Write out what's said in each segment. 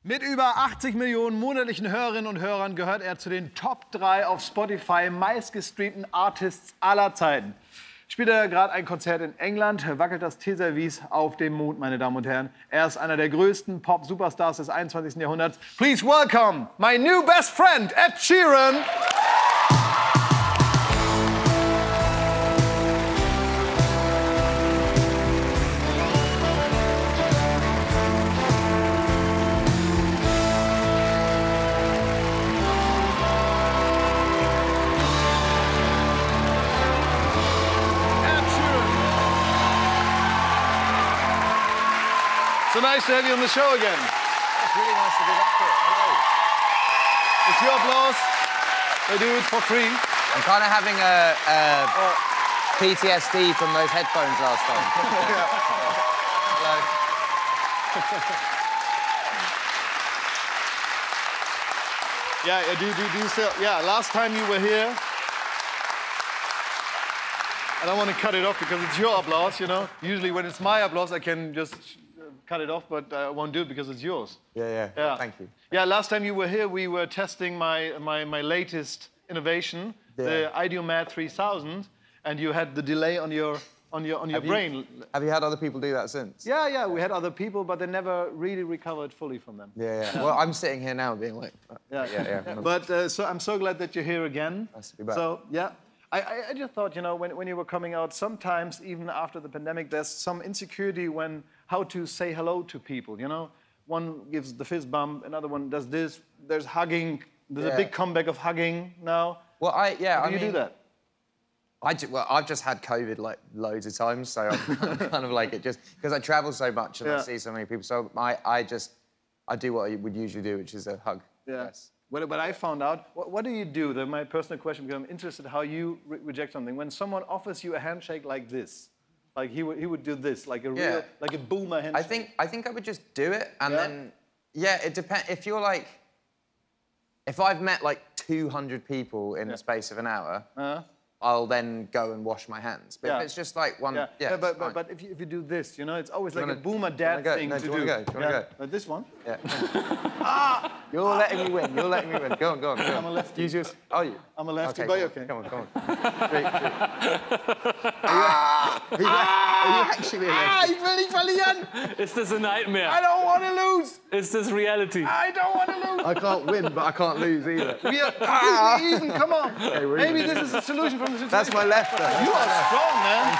Mit über 80 Millionen monatlichen Hörerinnen und Hörern gehört er zu den Top 3 auf Spotify meistgestreamten Artists aller Zeiten. Spielt er gerade ein Konzert in England, wackelt das Teeservice auf dem Mond, meine Damen und Herren. Er ist einer der größten Pop-Superstars des 21. Jahrhunderts. Please welcome my new best friend, Ed Sheeran. So nice to have you on the show again. It's really nice to be back here. Hello. It's your applause. They do it for free. I'm kind of having a PTSD from those headphones last time. Hello. Yeah, do you still? Yeah, last time you were here. I don't want to cut it off because it's your applause, you know. Usually when it's my applause, I can just cut it off, but I won't do it because it's yours. Yeah. Thank you. Yeah, last time you were here, we were testing my latest innovation, the Ideomat 3000, and you had the delay on your brain. Have you had other people do that since? Yeah, we had other people, but they never really recovered fully from them. Yeah. Well, I'm sitting here now being like... Yeah. But so I'm so glad that you're here again. Nice to be back. So, yeah. I just thought, you know, when you were coming out, sometimes, even after the pandemic, there's some insecurity when how to say hello to people, you know? One gives the fist bump, another one does this, there's hugging, there's a big comeback of hugging now. Well, How do you do that? I've just had COVID like loads of times, so I'm kind of like it just because I travel so much and I see so many people. So I do what I would usually do, which is a hug. Yeah. Yes. But I found out, what do you do? That's my personal question, because I'm interested how you reject something. When someone offers you a handshake like this, like he would do this, like a real, like a boomer handshake. I think I would just do it, and then, it depends. If you're like, if I've met like 200 people in the space of an hour, I'll then go and wash my hands. But if it's just like one, but if you do this, you know, it's always like a boomer dad thing to do. Do you want to go? Like this one? Yeah. You're letting me win. Go on. I'm a lefty. Use yours. Oh, you? I'm a lefty, okay, but okay. Come on. Great. Are you actually a lefty? Ich will nicht verlieren! Is this a nightmare? I don't want to lose! Is this reality? I don't want to lose! I can't win, but I can't lose either. We are completely even, come on! Okay, maybe this is a solution from the situation. That's my left, though. You are strong, man!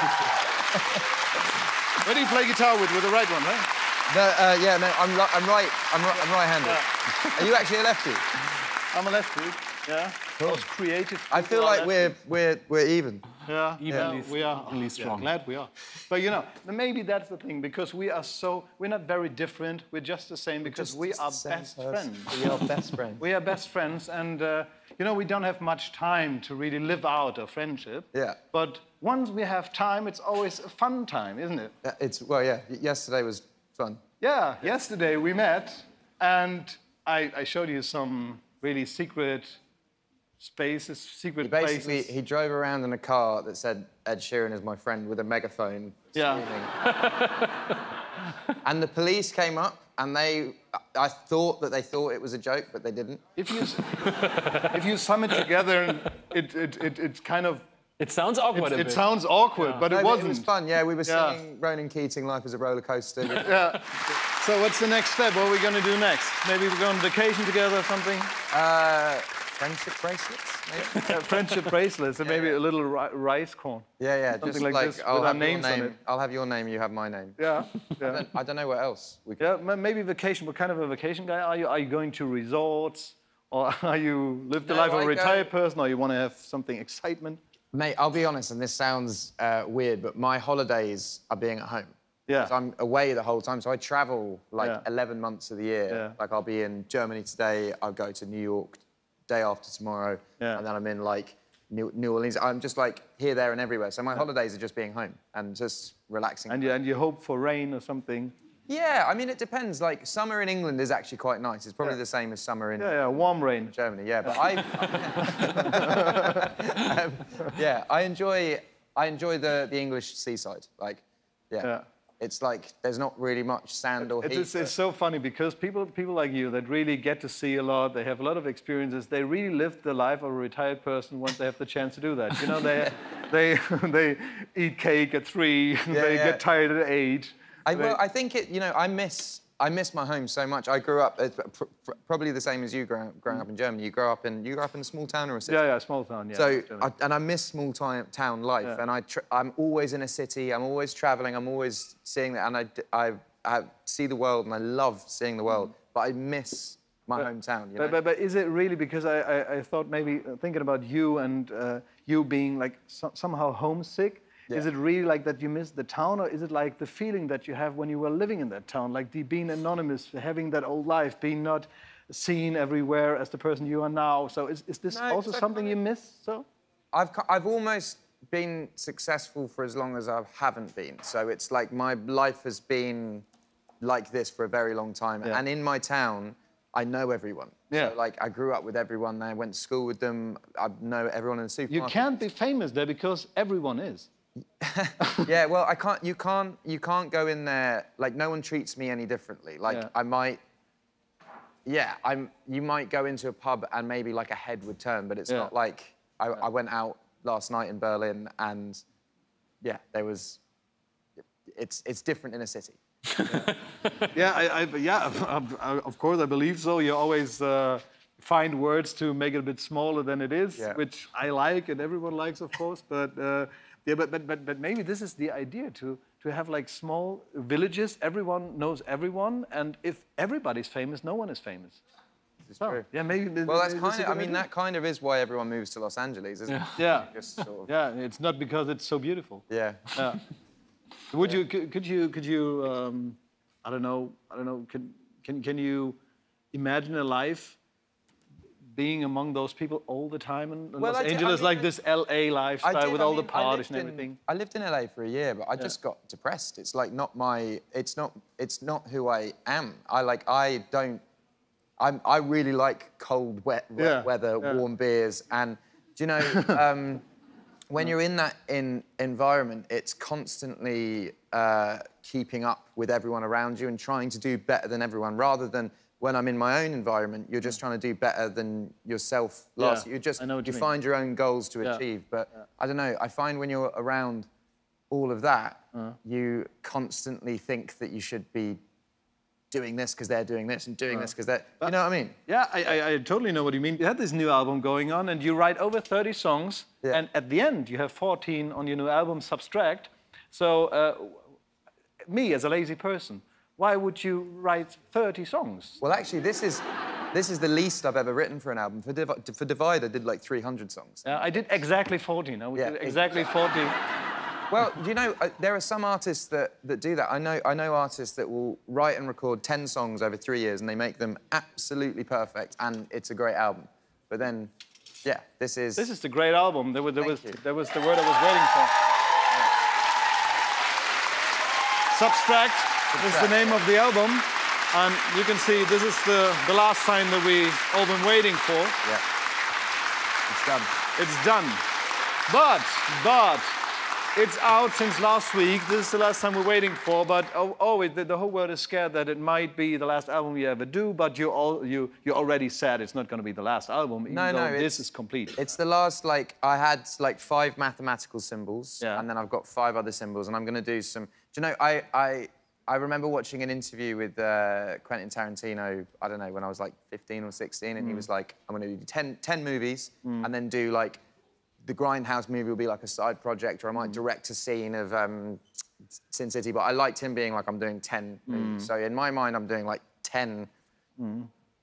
Where do you play guitar with the right one, huh? I'm right-handed. Are you actually a lefty? I'm a lefty, yeah. Cool. Most creative. I feel like we're even. Yeah, we are evenly strong. Glad we are. But you know, maybe that's the thing, because we're not very different. We're just the same because we are best friends. We are best friends. We are best friends, and you know, we don't have much time to really live out a friendship. Yeah. But once we have time, it's always a fun time, isn't it? Yesterday was fun. Yeah. Yesterday we met, and I showed you some really secret spaces, secret places. He drove around in a car that said Ed Sheeran is my friend with a megaphone screaming. And the police came up, and I thought that they thought it was a joke, but they didn't. If you sum it together, it's kind of... It sounds awkward. It sounds awkward, but it wasn't. It was fun. Yeah, we were singing Ronan Keating, "Life is a roller coaster." Yeah. So what's the next step? What are we going to do next? Maybe we're going on vacation together or something? Friendship bracelets, maybe? Friendship bracelets, and maybe a little rice corn. Yeah, something just like this with our names on it. I'll have your name, you have my name. Yeah. I don't know what else we could. Yeah, maybe vacation. What kind of a vacation guy are you? Are you going to resorts? Or are you live the life of a retired person? Or you want to have something excitement? Mate, I'll be honest, and this sounds weird, but my holidays are being at home. Yeah. So I'm away the whole time, so I travel like 11 months of the year. Yeah. Like I'll be in Germany today, I'll go to New York day after tomorrow, and then I'm in like New Orleans. I'm just like here, there, and everywhere. So my holidays are just being home and just relaxing. And you hope for rain or something? Yeah, I mean, it depends. Like, summer in England is actually quite nice. It's probably the same as summer in... warm rain. Germany, yeah. But I enjoy the English seaside. Like, It's like there's not really much sand or heat. It's so funny because people like you that really get to see a lot, they have a lot of experiences, they really live the life of a retired person once they have the chance to do that. You know, they eat cake at 3, they get tired at 8. Well, I think I miss my home so much. I grew up probably the same as you growing up in Germany. You grew up in a small town or a city? Yeah, small town. Yeah. So I miss small town life, and I'm always in a city. I'm always traveling. I'm always seeing that, and I see the world, and I love seeing the world. But I miss my hometown. You know? But is it really because I thought maybe thinking about you and you being like somehow homesick. Yeah. Is it really like that you miss the town, or is it like the feeling that you have when you were living in that town, like being anonymous, having that old life, being not seen everywhere as the person you are now? So is this also something you miss? So I've almost been successful for as long as I haven't been. So it's like my life has been like this for a very long time, and in my town, I know everyone. Yeah. So, like, I grew up with everyone there, I went to school with them, I know everyone in the supermarket. You can't be famous there because everyone is. Yeah, well, you can't go in there, like, no one treats me any differently. Like, you might go into a pub and maybe, like, a head would turn, but it's not like, I went out last night in Berlin and, it's different in a city. Of course, I believe so. You always find words to make it a bit smaller than it is, which I like and everyone likes, of course, but... but maybe this is the idea, to have like small villages, everyone knows everyone, and if everybody's famous, no one is famous. This is true. Yeah, maybe... Well, that's kind of, that kind of is why everyone moves to Los Angeles, isn't it? Yeah. Just sort of... Yeah, it's not because it's so beautiful. Yeah. Could you, I don't know, can you imagine a life being among those people all the time in Los Angeles, like this LA lifestyle with all the parties and everything? I lived in LA for a year, but I just got depressed. It's like not it's not who I am. I really like cold, wet weather, warm beers, and do you know, when you're in that environment, it's constantly keeping up with everyone around you and trying to do better than everyone, rather than when I'm in my own environment, you're just trying to do better than yourself last. You find your own goals to achieve. But I don't know, I find when you're around all of that, you constantly think that you should be doing this because they're doing this and doing this because they're... You know what I mean? Yeah, I totally know what you mean. You had this new album going on and you write over 30 songs, and at the end you have 14 on your new album, Subtract. So, me as a lazy person, why would you write 30 songs? Well, actually, this is the least I've ever written for an album. For Divide, I did like 300 songs. I did exactly 40. No, we did exactly 40. Well, you know, there are some artists that do that. I know artists that will write and record 10 songs over 3 years, and they make them absolutely perfect, and it's a great album. But then, this is the great album. That was the word I was waiting for. Subtract is the name of the album, and you can see this is the last time that we all been waiting for. Yeah, it's done. It's done, but it's out since last week. This is the last time we're waiting for, but the whole world is scared that it might be the last album you ever do, but you already said it's not going to be the last album, even though this is complete. It's the last, like, I had, like, 5 mathematical symbols, and then I've got 5 other symbols, and I'm going to do some... Do you know, I remember watching an interview with Quentin Tarantino, I don't know, when I was, like, 15 or 16, and he was like, I'm going to do 10 movies, and then do, like, the Grindhouse movie will be like a side project, or I might direct a scene of Sin City, but I liked him being like, I'm doing 10 movies. So in my mind, I'm doing like 10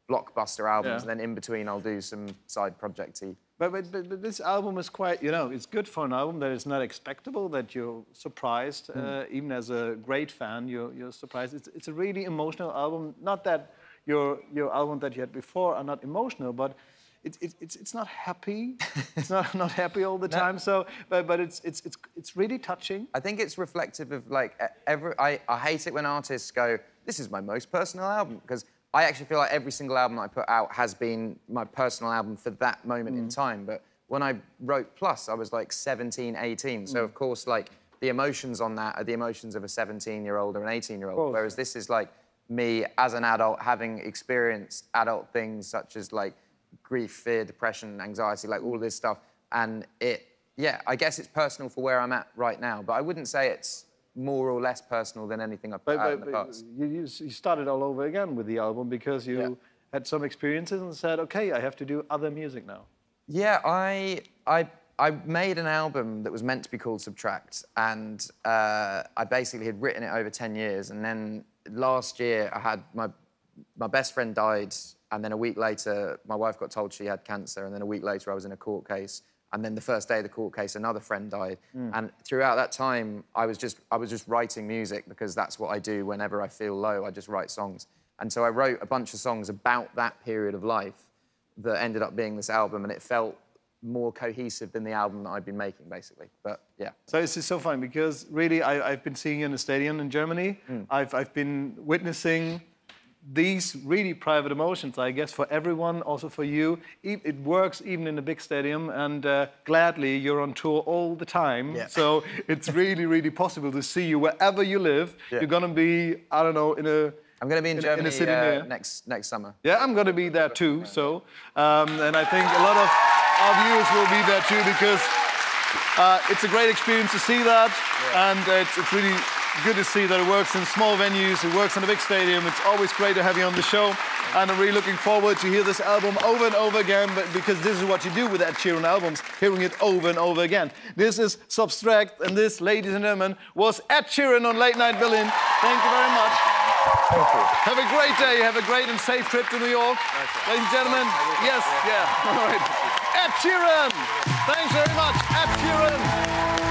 blockbuster albums, and then in between, I'll do some side projecty. But this album is quite, you know, it's good for an album that is not expectable, that you're surprised, even as a great fan, you're surprised. It's a really emotional album. Not that your album that you had before are not emotional, but it's not happy. It's not happy all the time. So, but it's really touching. I think it's reflective of like I hate it when artists go, "This is my most personal album," because I actually feel like every single album I put out has been my personal album for that moment in time. But when I wrote Plus, I was like 17, 18. So of course, like the emotions on that are the emotions of a 17-year-old or an 18-year-old, whereas this is like me as an adult having experienced adult things such as like grief, fear, depression, anxiety, like all this stuff. And I guess it's personal for where I'm at right now, but I wouldn't say it's more or less personal than anything I've put out in the past. You started all over again with the album because you had some experiences and said, okay, I have to do other music now. Yeah, I made an album that was meant to be called Subtract, and I basically had written it over 10 years, and then last year I had my best friend died, and then a week later my wife got told she had cancer, and then a week later I was in a court case. And then the first day of the court case, another friend died. And throughout that time, I was just writing music because that's what I do whenever I feel low. I just write songs. And so I wrote a bunch of songs about that period of life that ended up being this album, and it felt more cohesive than the album that I'd been making, basically. But yeah. So this is so fun because really I've been seeing you in a stadium in Germany. I've been witnessing these really private emotions, I guess, for everyone, also for you. It works even in a big stadium, and gladly you're on tour all the time. Yeah. So it's really, really possible to see you wherever you live. Yeah. You're gonna be, I don't know, I'm going to be in Germany in a city near. next summer. Yeah, I'm going to be there too. So, and I think a lot of our viewers will be there too because it's a great experience to see that, and it's really good to see that it works in small venues, it works in a big stadium. It's always great to have you on the show, and I'm really looking forward to hear this album over and over again, but because this is what you do with Ed Sheeran albums, hearing it over and over again. This is Subtract, and this, ladies and gentlemen, was Ed Sheeran on Late Night Berlin. Thank you very much. Thank you. Have a great day. Have a great and safe trip to New York. Ladies and gentlemen, yes, yeah, all right. Ed Sheeran. Thanks very much, Ed Sheeran.